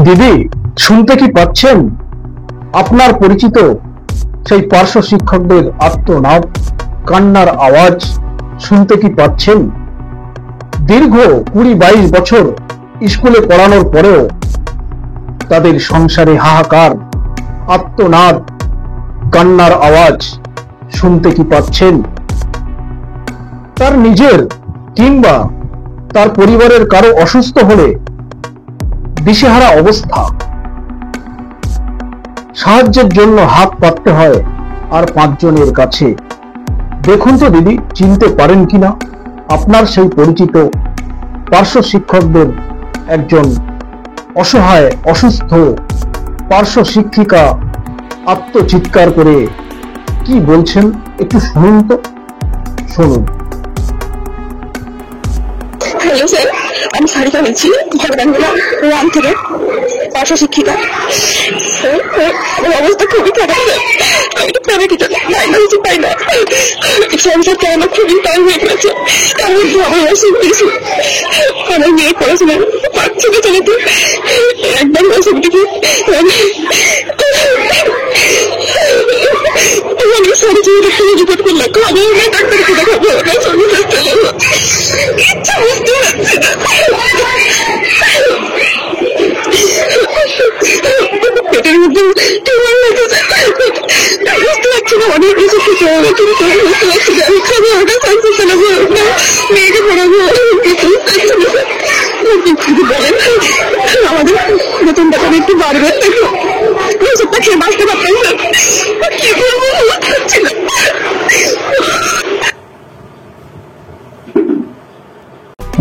দিদি, শুনতে কি পাচ্ছেন? আপনার পরিচিত সেই পার্শ্ব শিক্ষকদের আর্তনাদ, কান্নার আওয়াজ শুনতে কি পাচ্ছেন? দীর্ঘ 20-22 বছর স্কুলে পড়ানোর পরেও তাদের সংসারে হাহাকার, আর্তনাদ, কান্নার আওয়াজ শুনতে কি পাচ্ছেন? তার নিজের কিংবা তার পরিবারের কারো অসুস্থ হলে দিশেহারা অবস্থা, সাহায্যের জন্য হাত পাততে হয় আর 5 জনের কাছে। দেখুন তো দিদি, চিনতে পারেন কিনা আপনার সেই পরিচিত পার্শ্ব শিক্ষকদের একজন অসহায় অসুস্থ পার্শ্ব শিক্ষিকা আত্মচিৎকার করে কি বলছেন, একটু শুনুন তো, শুনুন। হ্যালো স্যার, আমি সারিকা বলছি, ভগবানগোলা রাম থেকে, পার্শ্ব শিক্ষিকা। আমার অবস্থা খুবই খারাপ, আমি তো প্রাইভেট কিছু পাই না, সংসার চালানো খুবই টাইম হয়ে গেছে। আমি আমার ওষুধ দিয়েছি, আমার মেয়ে পড়াশোনা পাচ্ছি না চালাতে, একবার ওষুধ দিকে সাড়ে 4 টাকা রিপোর্ট করলে খাবো না, ডাক্তারকে দেখাবো না, সঙ্গে চেষ্টা করবো, কিচ্ছু বুঝতে পারছি না। পেটের মধ্যে টিউমার লেগেছে, বুঝতে পারছি না, অনেক কিছু খেতে হবে, কিন্তু বুঝতে পারছি না আমি খাবো না, সংসার চালাবো না, মেয়েকে পড়াবো, কিছু বলেন আমাদের বেতনটা করে একটু বাড়বে, দেখো ওষুধটা খেয়ে বাঁচতে পারতাম না, কি করবো বুঝতে পারছি না।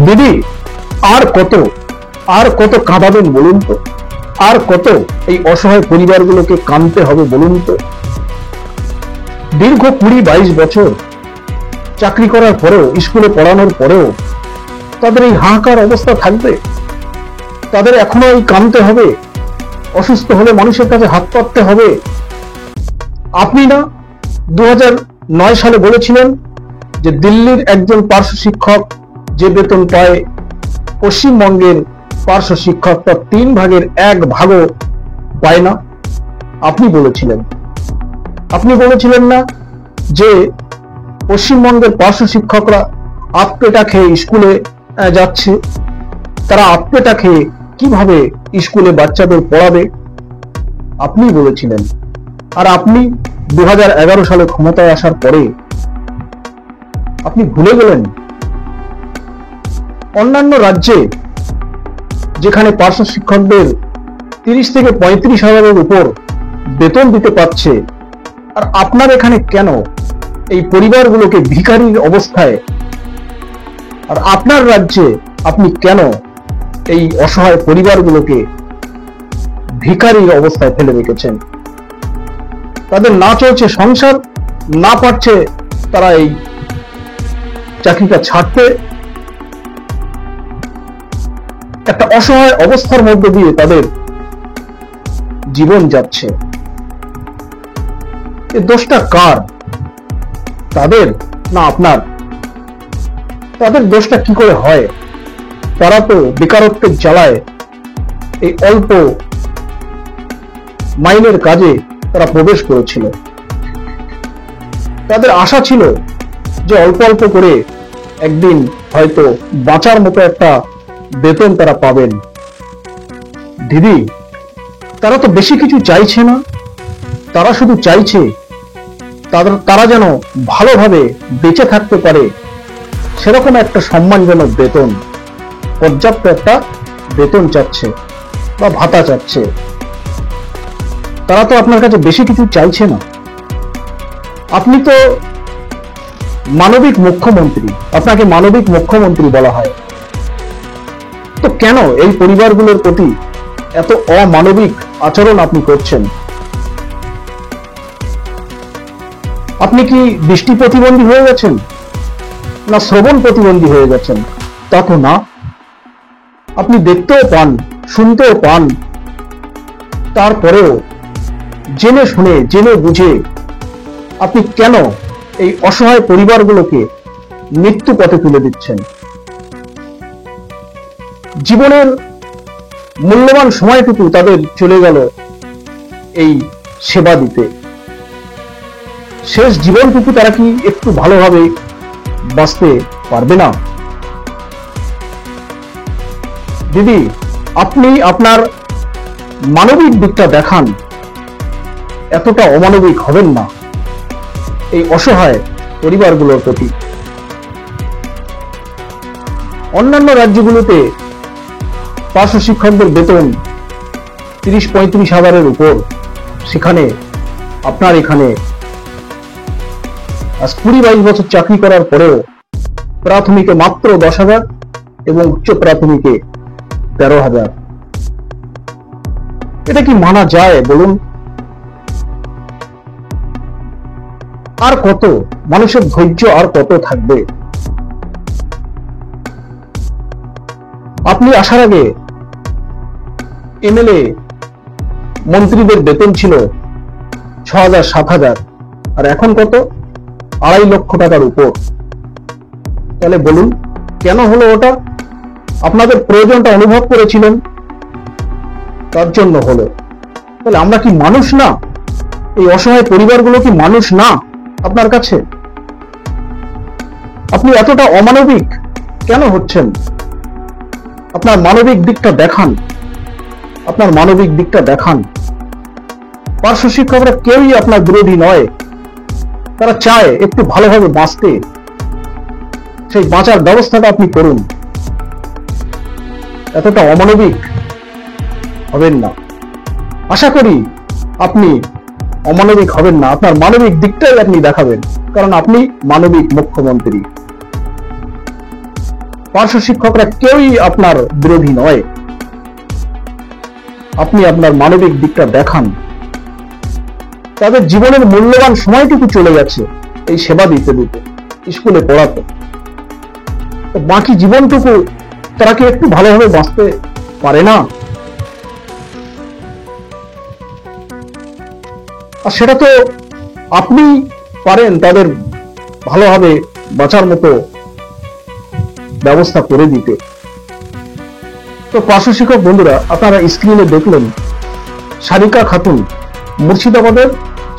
দিদি, আর কত কাঁদাবেন বলুন তো? আর কত এই অসহায় পরিবারগুলোকে কাঁদতে হবে বলুন তো? দীর্ঘ 20-22 বছর চাকরি করার পরেও, স্কুলে পড়ানোর পরেও তাদের এই হাহাকার অবস্থা থাকবে? তাদের এখনো এই কাঁদতে হবে? অসুস্থ হলে মানুষের কাছে হাত পাততে হবে? আপনি না 2009 সালে বলেছিলেন যে দিল্লির একজন পার্শ্ব শিক্ষক যে বেতন পায়, পশ্চিমবঙ্গের পার্শ্ব শিক্ষক তার 3 ভাগের 1 ভাগও পায় না? আপনি বলেছিলেন না যে পশ্চিমবঙ্গের পার্শ্ব শিক্ষকরা আত্মেটা খেয়ে স্কুলে যাচ্ছে, তারা আত্মেটা খেয়ে কিভাবে স্কুলে বাচ্চাদের পড়াবে? আপনি বলেছিলেন। আর আপনি 2011 সালে ক্ষমতায় আসার পরে আপনি ভুলে গেলেন? অন্যান্য রাজ্যে যেখানে পার্শ্ব শিক্ষকদের 30 থেকে 35 হাজারের উপর বেতন দিতে পারছে, আর আপনার এখানে কেন এই পরিবারগুলোকে ভিখারির অবস্থায়, আর আপনার রাজ্যে আপনি কেন এই অসহায় পরিবারগুলোকে ভিখারির অবস্থায় ফেলে রেখেছেন? তাদের না চলছে সংসার, না পারছে তারা এই চাকরিটা ছাড়তে, একটা অসহায় অবস্থার মধ্যে দিয়ে তাদের জীবন যাচ্ছে। এই দোষটা কার? তাদের না আপনার? তাদের দোষটা কি করে হয়? তারা তো বেকারত্বের জ্বালায় এই অল্প মাইনের কাজে তারা প্রবেশ করেছিল। তাদের আশা ছিল যে অল্প অল্প করে একদিন হয়তো বাঁচার মতো একটা বেতন তারা পাবেন। দিদি, তারা তো বেশি কিছু চাইছে না, তারা শুধু চাইছে তারা যেন ভালোভাবে বেঁচে থাকতে পারে, সেরকম একটা সম্মানজনক বেতন, পর্যাপ্ত একটা বেতন চাচ্ছে বা ভাতা চাচ্ছে। তারা তো আপনার কাছে বেশি কিছু চাইছে না। আপনি তো মানবিক মুখ্যমন্ত্রী, আপনাকে মানবিক মুখ্যমন্ত্রী বলা হয়, তো কেন এই পরিবারগুলোর প্রতি এত অমানবিক আচরণ আপনি করছেন? আপনি কি দৃষ্টি প্রতিবন্ধী হয়ে গেছেন, না শ্রবণ প্রতিবন্ধী হয়ে গেছেন? তা তো না, আপনি দেখতেও পান, শুনতেও পান, তারপরেও জেনে শুনে জেনে বুঝে আপনি কেন এই অসহায় পরিবারগুলোকে মৃত্যু পথে তুলে দিচ্ছেন? জীবনের মূল্যবান সময়টুকু তাদের চলে গেল এই সেবা দিতে। শেষ জীবনটুকু তারা কি একটু ভালোভাবে বাঁচতে পারবে না? দিদি, আপনি আপনার মানবিক দিকটা দেখান, এতটা অমানবিক হবেন না এই অসহায় পরিবারগুলোর প্রতি। অন্যান্য রাজ্যগুলোতে পার্শ্ব শিক্ষকদের বেতন 30-35 হাজারের উপর, সেখানে আপনার এখানে আজ 20-22 বছর চাকরি করার পরেও প্রাথমিকে মাত্র 10,000 এবং উচ্চ প্রাথমিকে 13,000। এটা কি মানা যায় বলুন? আর কত মানুষের ধৈর্য আর কত থাকবে? আপনি আসার আগে এমএলএ মন্ত্রীদের বেতন ছিল 6,000-7,000, আর এখন কত? 2.5 লক্ষ টাকার উপর। তাহলে বলুন কেন হলো ওটা? আপনাদের প্রয়োজনটা অনুভব করেছিলেন, তার জন্য হলো। তাহলে আমরা কি মানুষ না? এই অসহায় পরিবারগুলো কি মানুষ না আপনার কাছে? আপনি এতটা অমানবিক কেন হচ্ছেন? আপনার মানবিক দিকটা দেখান, আপনার মানবিক দিকটা দেখান। পার্শ্ব শিক্ষকরা কেউই আপনার বিরোধী নয়, তারা চায় একটু ভালোভাবে বাঁচতে। সেই বাঁচার ব্যবস্থাটা আপনি করুন, এতটা অমানবিক হবেন না। আশা করি আপনি অমানবিক হবেন না, আপনার মানবিক দিকটাই আপনি দেখাবেন, কারণ আপনি মানবিক মুখ্যমন্ত্রী। পার্শ্ব শিক্ষকরা কেউই আপনার বিরোধী নয়, আপনি আপনার মানবিক দিকটা দেখান। তাদের জীবনের মূল্যবান সময়টুকু চলে গেছে এই সেবা দিতে দিতে, স্কুলে পড়াতে। বাকি জীবনটুকু তারা কি একটু ভালোভাবে বাঁচতে পারে না? আর সেটা তো আপনি পারেন তাদের ভালোভাবে বাঁচার মতো ব্যবস্থা করে দিতে। তো পার্শ্ব শিক্ষক বন্ধুরা, আপনারা স্ক্রিনে দেখলেন সারিকা খাতুন, মুর্শিদাবাদের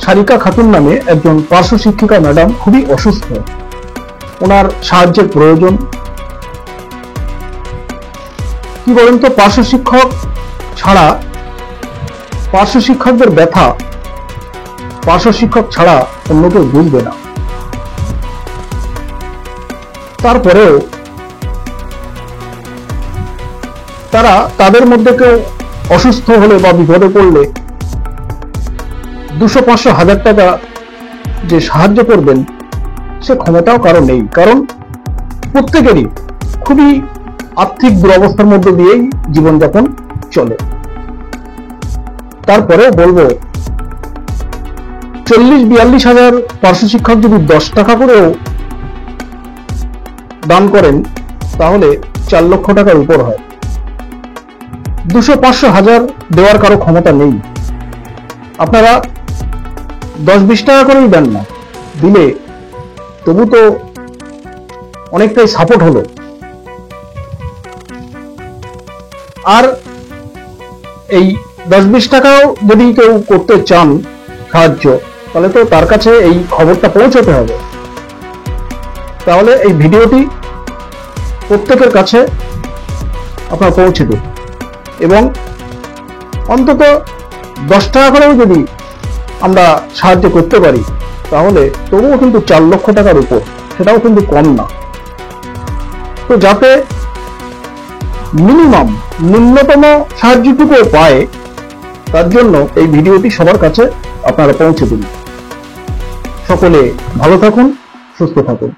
সারিকা খাতুন নামে একজন পার্শ্ব শিক্ষিকা ম্যাডাম খুবই অসুস্থ, ওনার সাহায্যের প্রয়োজন। কি বলেন তো, পার্শ্ব শিক্ষক ছাড়া, পার্শ্ব শিক্ষকদের ব্যথা পার্শ্ব শিক্ষক ছাড়া অন্য কেউ বুঝবে না। তারপরেও তারা তাদের মধ্যে কেউ অসুস্থ হলে বা বিপদে পড়লে 200-500-1000 টাকা যে সাহায্য করবেন সে ক্ষমতাও কারো নেই, কারণ প্রত্যেকেরই খুবই আর্থিক দুরবস্থার মধ্যে দিয়েই জীবনযাপন চলে। তারপরে বলবো 40-42 হাজার পার্শ্ব শিক্ষক যদি 10 টাকা করেও দান করেন তাহলে 4 লক্ষ টাকার উপর হয়। 200-500-1000 দেওয়ার কারো ক্ষমতা নেই। আপনারা 10-20 টাকা করেই দেন না, দিলে তবু তো অনেকটাই সাপোর্ট হলো। আর এই 10-20 টাকাও যদি কেউ করতে চান সাহায্য, তাহলে তো তার কাছে এই খবরটা পৌঁছতে হবে। তাহলে এই ভিডিওটি প্রত্যেকের কাছে আপনার পৌঁছে দিন, এবং অন্তত 10 টাকা করেও যদি আমরা সাহায্য করতে পারি তাহলে তবুও কিন্তু 4 লক্ষ টাকার উপর, সেটাও কিন্তু কম না। তো যাতে মিনিমাম ন্যূনতম সাহায্যটুকু পায়, তার জন্য এই ভিডিওটি সবার কাছে আপনারা পৌঁছে দিন। সকলে ভালো থাকুন, সুস্থ থাকুন।